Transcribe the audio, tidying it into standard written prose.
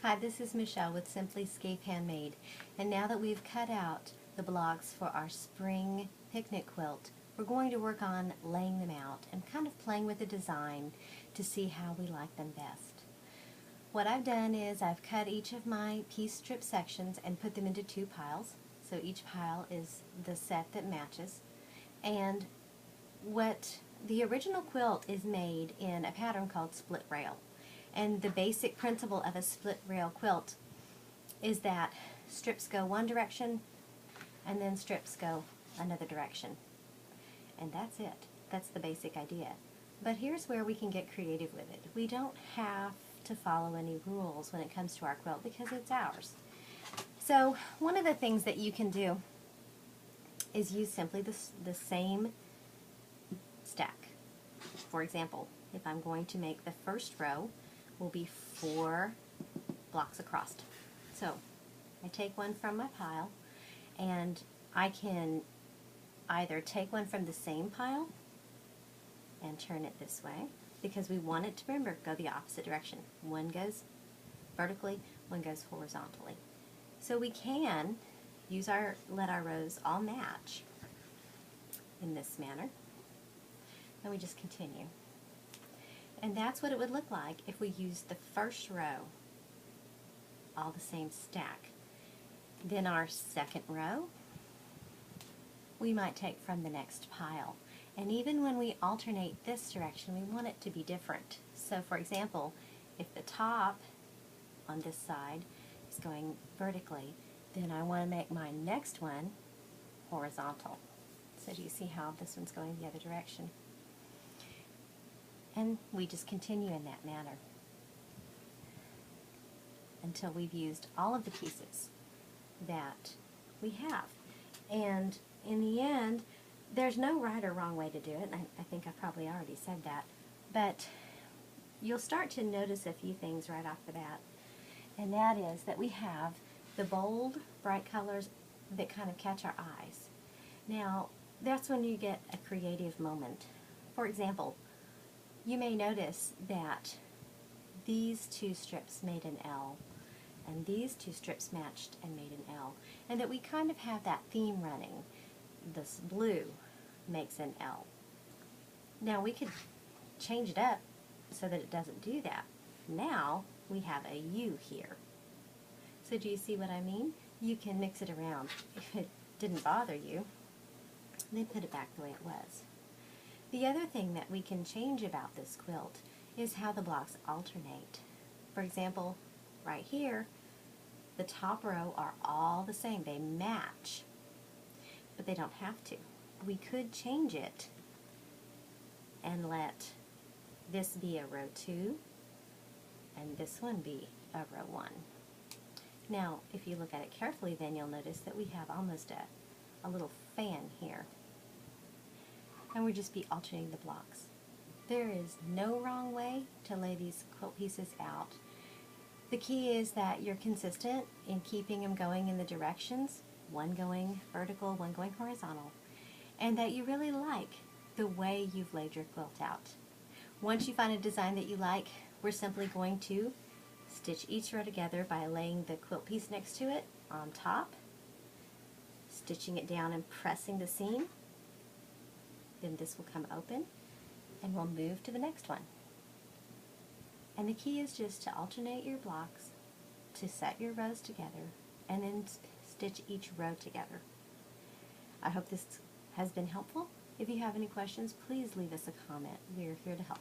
Hi, this is Michelle with Simply Scape Handmade, and now that we've cut out the blocks for our spring picnic quilt, we're going to work on laying them out and kind of playing with the design to see how we like them best. What I've done is I've cut each of my piece strip sections and put them into two piles, so each pile is the set that matches. And what the original quilt is made in a pattern called split rail. And the basic principle of a split rail quilt is that strips go one direction and then strips go another direction. And that's it. That's the basic idea. But here's where we can get creative with it. We don't have to follow any rules when it comes to our quilt because it's ours. So one of the things that you can do is use simply the same stack. For example, if I'm going to make the first row will be 4 blocks across. So I take one from my pile, and I can either take one from the same pile and turn it this way, because we want it to, remember, go the opposite direction. One goes vertically, one goes horizontally. So we can let our rows all match in this manner, and we just continue. And that's what it would look like if we used the first row, all the same stack. Then our second row, we might take from the next pile. And even when we alternate this direction, we want it to be different. So for example, if the top on this side is going vertically, then I want to make my next one horizontal. So do you see how this one's going the other direction? And we just continue in that manner until we've used all of the pieces that we have. And in the end, there's no right or wrong way to do it, and I think I probably already said that, but you'll start to notice a few things right off the bat, and that is that we have the bold, bright colors that kind of catch our eyes. Now, that's when you get a creative moment. For example, you may notice that these two strips made an L, and these two strips matched and made an L, and that we kind of have that theme running. This blue makes an L. Now we could change it up so that it doesn't do that. Now we have a U here. So do you see what I mean? You can mix it around. If it didn't bother you, then put it back the way it was. The other thing that we can change about this quilt is how the blocks alternate. For example, right here, the top row are all the same. They match, but they don't have to. We could change it and let this be a row 2 and this one be a row 1. Now, if you look at it carefully, then you'll notice that we have almost a little fan here. And we'll just be alternating the blocks. There is no wrong way to lay these quilt pieces out. The key is that you're consistent in keeping them going in the directions, one going vertical, one going horizontal, and that you really like the way you've laid your quilt out. Once you find a design that you like, we're simply going to stitch each row together by laying the quilt piece next to it on top, stitching it down and pressing the seam. Then this will come open, and we'll move to the next one. And the key is just to alternate your blocks, to set your rows together, and then stitch each row together. I hope this has been helpful. If you have any questions, please leave us a comment. We are here to help.